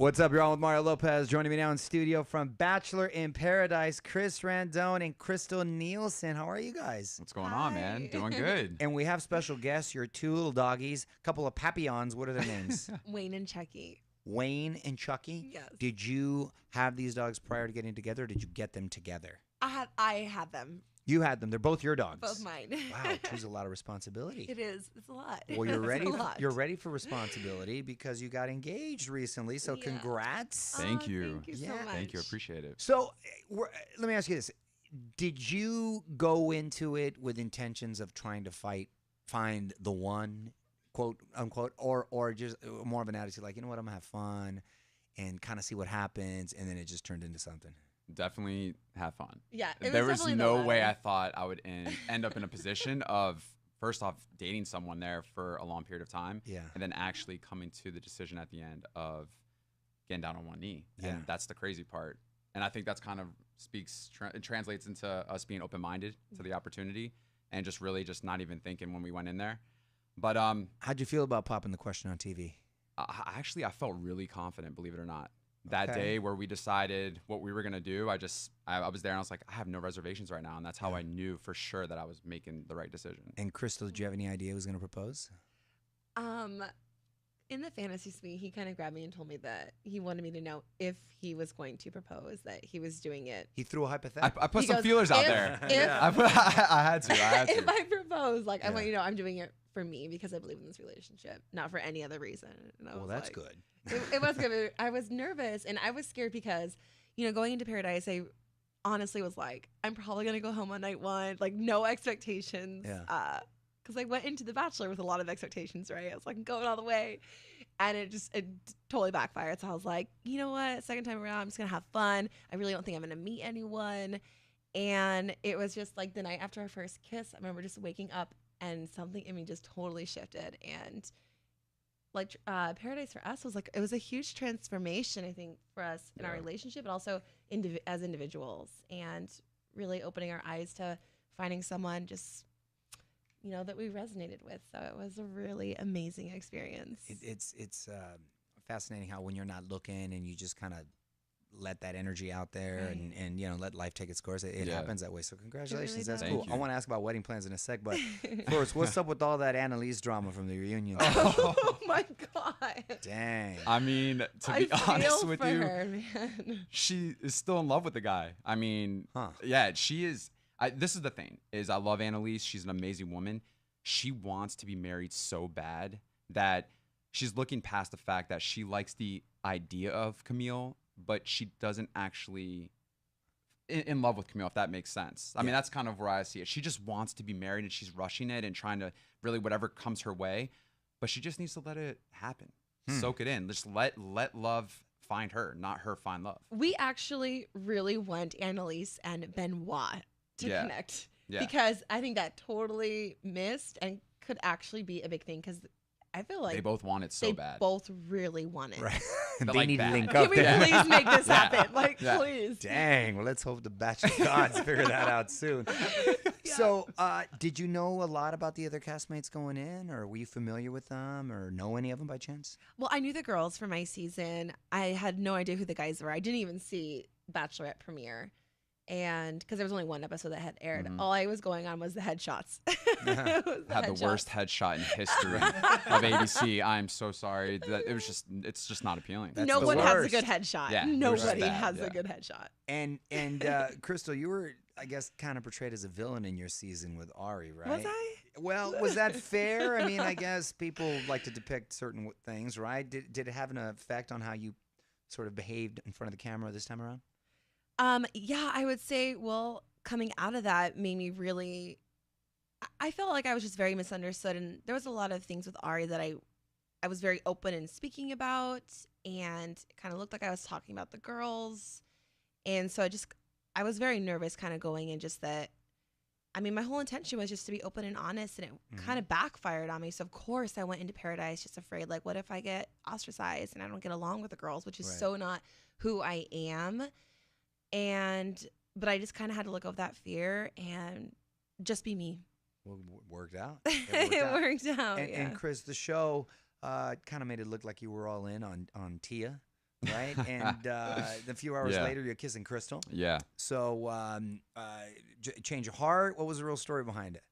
What's up, y'all? With Mario Lopez. Joining me now in studio from Bachelor in Paradise, Chris Randone and Crystal Nielsen. How are you guys? What's going on, man? Doing good. And we have special guests, your two little doggies, a couple of papillons. What are their names? Wayne and Chucky. Wayne and Chucky? Yes. Did you have these dogs prior to getting together, or did you get them together? I had them. You had them. They're both your dogs. Both mine. Wow, two's a lot of responsibility. It is. It's a lot. Well, you're It's ready. a lot. You're ready for responsibility because you got engaged recently. So Yeah. congrats. Thank you. Thank you so Yeah. much. Thank you. Appreciate it. So let me ask you this: did you go into it with intentions of trying to find the one, quote unquote, or just more of an attitude like, you know what, I'm gonna have fun and kind of see what happens, and then it just turned into something? Definitely have fun. Yeah. It There was definitely the no way latter. I thought I would end up in a position of, first off, dating someone there for a long period of time. Yeah. And then actually coming to the decision at the end of getting down on one knee. Yeah. And that's the crazy part. And I think that's kind of it translates into us being open-minded to the opportunity and just really just not even thinking when we went in there. But How'd you feel about popping the question on TV? I felt really confident, believe it or not. That Okay. day where we decided what we were going to do, I was there and I was like, I have no reservations right now. And that's how I knew for sure that I was making the right decision. And Crystal, did you have any idea who was gonna propose? In the fantasy suite, he kind of grabbed me and told me that he wanted me to know if he was going to propose, that he was doing it. He threw a hypothetical. I put He some goes, feelers out if- there. if- Yeah. I had to. If I propose, like, I Yeah. want you to know I'm doing it for me because I believe in this relationship, not for any other reason. And I Well, was that's like- good. It was good. I was nervous and I was scared because, going into Paradise, I honestly was like, I'm probably going to go home on night one, like no expectations. Yeah. Because I went into The Bachelor with a lot of expectations, right? I was like going all the way. And it totally backfired. So I was like, you know what? Second time around, I'm just going to have fun. I really don't think I'm going to meet anyone. And it was just like the night after our first kiss, I remember just waking up and something in me just totally shifted. And like Paradise for us was like, it was a huge transformation, I think, for us in our relationship, but also as individuals, and really opening our eyes to finding someone just, that we resonated with. So it was a really amazing experience. It's fascinating how when you're not looking and you just kind of let that energy out there Right. and let life take its course. It Yeah. happens that way. So congratulations. does. That's Thank cool. I you. want to ask about wedding plans in a sec, but first, what's up with all that Annalise drama from the reunion? Oh my God. Dang. I mean, to I be honest feel with for you, her, man. she is still in love with the guy. I mean, Huh. yeah, she is. This is the thing, is I love Annalise. She's an amazing woman. She wants to be married so bad that she's looking past the fact that she likes the idea of Camille, but she doesn't actually in love with Camille, if that makes sense. I mean, that's kind of where I see it. She just wants to be married and she's rushing it and trying to really whatever comes her way, but she just needs to let it happen. Soak it in. Just let love find her, not her find love. We actually really want Annalise and Benoit to Yeah. connect. Yeah. Because I think that totally missed and could actually be a big thing, because I feel like They both want it so they bad. both really want it. Right. They're they like need to that. link Can up we there. please make this Yeah. happen? Like, Yeah. please. Dang. Well, let's hope the Bachelor gods figure that out soon. So, did you know a lot about the other castmates going in, or were you familiar with them, or know any of them by chance? Well, I knew the girls for my season. I had no idea who the guys were. I didn't even see Bachelorette premiere. And because there was only one episode that had aired, all I was going on was the headshots. It was Had the headshots. worst headshot in history of ABC. I'm so sorry. It's just not appealing. That's No the one has a worst. good headshot. Yeah, they're Nobody just bad, has yeah. a good headshot. And Crystal, you were, I guess, kind of portrayed as a villain in your season with Ari, right? Was I? Well, was that fair? I mean, I guess people like to depict certain things, right? Did it have an effect on how you sort of behaved in front of the camera this time around? Yeah, I would say, well, coming out of that made me really, I felt like I was just very misunderstood. And there was a lot of things with Ari that I was very open in speaking about, and it kind of looked like I was talking about the girls. And so I was very nervous kind of going in, just that, I mean, my whole intention was just to be open and honest, and it kind of backfired on me. So of course I went into Paradise just afraid, like, what if I get ostracized and I don't get along with the girls, which is Right. so not who I am. But I just kind of had to let go of that fear and just be me. Well, worked out. It worked out. And Chris, the show kind of made it look like you were all in on Tia. right? And a few hours Yeah. later, you're kissing Crystal. Yeah. So, change of heart. What was the real story behind it?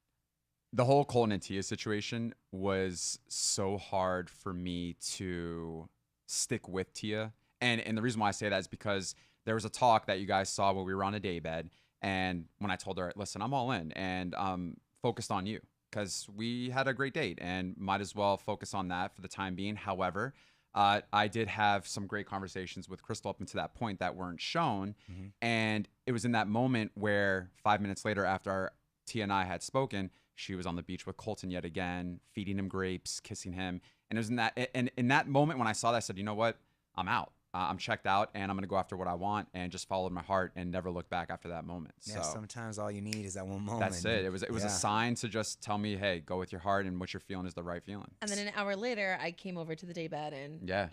The whole Colton and Tia situation was so hard for me to stick with Tia. And the reason why I say that is because there was a talk that you guys saw when we were on a daybed. And when I told her, listen, I'm all in and focused on you because we had a great date and might as well focus on that for the time being. However, I did have some great conversations with Crystal up until that point that weren't shown. Mm-hmm. And it was in that moment where 5 minutes later after Tia and I had spoken, she was on the beach with Colton yet again, feeding him grapes, kissing him. And it was in that moment when I saw that, I said, you know what? I'm out. I'm checked out, and I'm going to go after what I want and just followed my heart and never look back after that moment. Yeah, So sometimes all you need is that one moment. that's it. It was Yeah. a sign to just tell me, hey, go with your heart, and what you're feeling is the right feeling. And then an hour later, I came over to the daybed, and Yeah.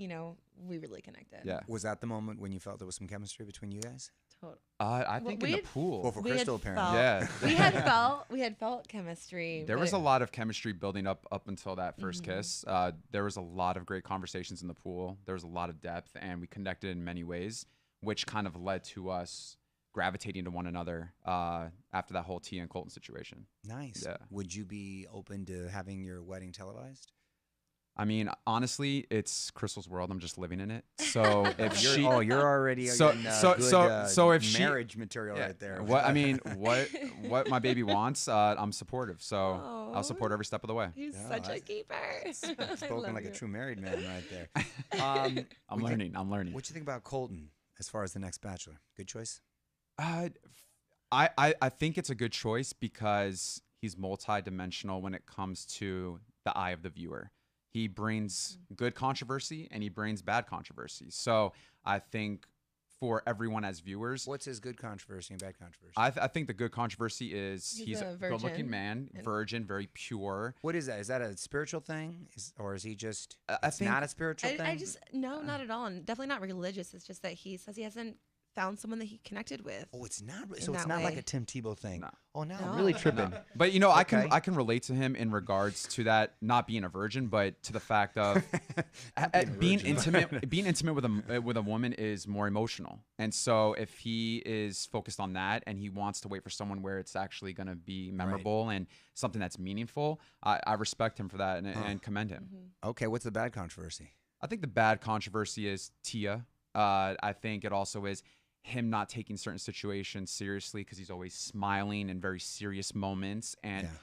we really connected. Yeah. Was that the moment when you felt there was some chemistry between you guys? Total. I think in the pool. Well, for We had Crystal, apparently. felt- Yeah. we had felt chemistry. There was a but- lot of chemistry building up until that first kiss. There was a lot of great conversations in the pool. There was a lot of depth, and we connected in many ways, which kind of led to us gravitating to one another after that whole Tia and Colton situation. Nice. Yeah. Would you be open to having your wedding televised? I mean, honestly, it's Crystal's world. I'm just living in it. So if You're, she, you're already So- getting, so- good, so if she- marriage material yeah, right there. what I mean, what my baby wants, I'm supportive. So I'll support every step of the way. He's Yeah, such I- a keeper. I Spoken love like a you. true married man right there. I'm learning. I'm learning. What you think about Colton as far as the next Bachelor? Good choice. I think it's a good choice because he's multi-dimensional when it comes to the eye of the viewer. He brings good controversy and he brings bad controversy. So I think for everyone as viewers, What's his good controversy and bad controversy? I think the good controversy is He's he's a a good-looking virgin man, and- virgin, very pure. What is that? Is that a spiritual thing, or is he just? I It's think- not a spiritual thing. I just no, not at all, and definitely not religious. It's just that he says he hasn't found someone that he connected with. Oh, it's not. in So it's that not like way. a Tim Tebow thing. No. Oh, now No. I'm really tripping. But you know, Okay. I can relate to him in regards to that not being a virgin, but to the fact of being intimate with a woman is more emotional. And so if he is focused on that and he wants to wait for someone where it's actually going to be memorable and something that's meaningful, I respect him for that and commend him. Okay, what's the bad controversy? I think the bad controversy is Tia. I think it also is him not taking certain situations seriously because he's always smiling in very serious moments. And Yeah.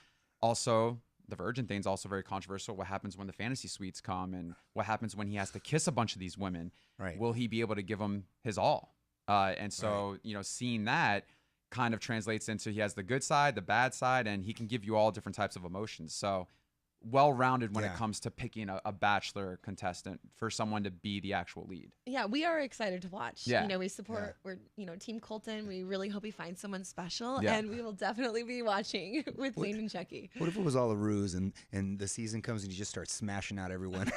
also, the virgin thing is also very controversial. What happens when the fantasy suites come and what happens when he has to kiss a bunch of these women? Right. Will he be able to give them his all? And so, seeing that kind of translates into he has the good side, the bad side, and he can give you all different types of emotions. So well-rounded when it Yeah. comes to picking a bachelor contestant for someone to be the actual lead. Yeah, we are excited to watch. Yeah. We support. We're Team Colton. We really hope he finds someone special, Yeah. and we will definitely be watching with Zane and Chucky. What if it was all a ruse and the season comes and you just start smashing out everyone?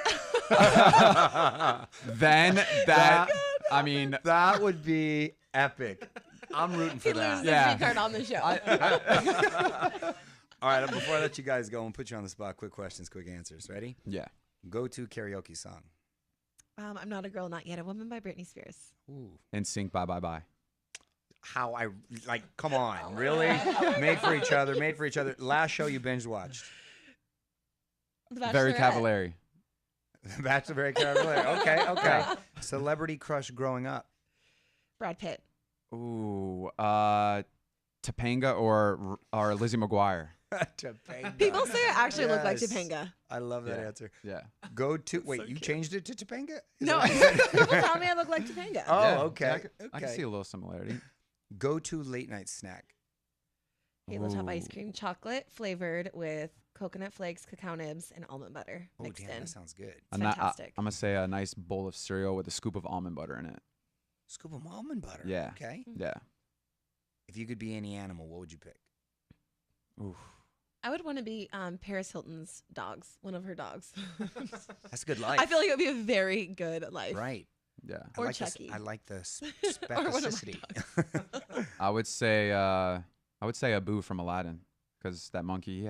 Then that, I mean, That would be epic. I'm rooting for He loses that. the Yeah. free card on the show. All right, before I let you guys go and put you on the spot, quick questions, quick answers. Ready? yeah. Go-to karaoke song. I'm Not a Girl, Not Yet a Woman by Britney Spears. Ooh. And sync bye bye bye. How I like? Come on, really? Made for each other. Made for each other. Last show you binge watched. The Very Bachelorette. Cavallari. Bachelor very Cavalier. Okay. Celebrity crush growing up. Brad Pitt. Ooh, Topanga or Lizzie McGuire. Topanga. People say I actually look like Yes. Topanga. I love that Yeah. answer. Yeah. Go to wait. so You cute. changed it to Topanga? Is No, that- people tell me I look like Topanga. Oh, Yeah. okay. Yeah, I can see a little similarity. Go to late night snack. Halo Top ice Ooh. cream, chocolate flavored with coconut flakes, cacao nibs, and almond butter Oh mixed damn, in. that sounds good. It's fantastic. I'm gonna say a nice bowl of cereal with a scoop of almond butter in it. Scoop of almond butter. Yeah. Okay. Yeah. If you could be any animal, what would you pick? Oof. I would want to be Paris Hilton's dogs, one of her dogs. That's a good life. I feel like it would be a very good life. right. Yeah. I Or like this- Chucky. I like the Or one of my specificity. I would say a boo from Aladdin. because that monkey,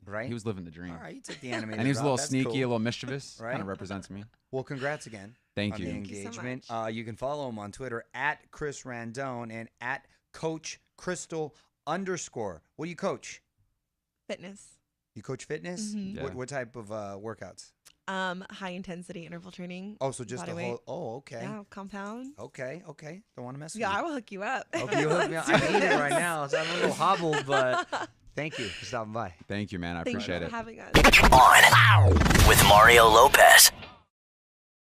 Right. he was living the dream. All right, you took the animated And he was a route. little That's sneaky, cool. a little mischievous. Right. Kind of represents me. Well, congrats again. Thank on you. the Thank you so engagement. much. You can follow him on Twitter at Chris Randone and at Coach Crystal _. What do you coach? Fitness. You coach fitness? Mhm. Yeah. What type of workouts? High intensity interval training. Oh, so just Body the weight. whole. Oh, okay. Yeah, compound. Okay. Don't want to mess with Yeah, you. I will hook you up. Okay, you hooked me up. I need it right now. So I'm a little hobbled, but thank you for stopping by. Thank you, man. I Thank appreciate you it. for having us. On with Mario Lopez.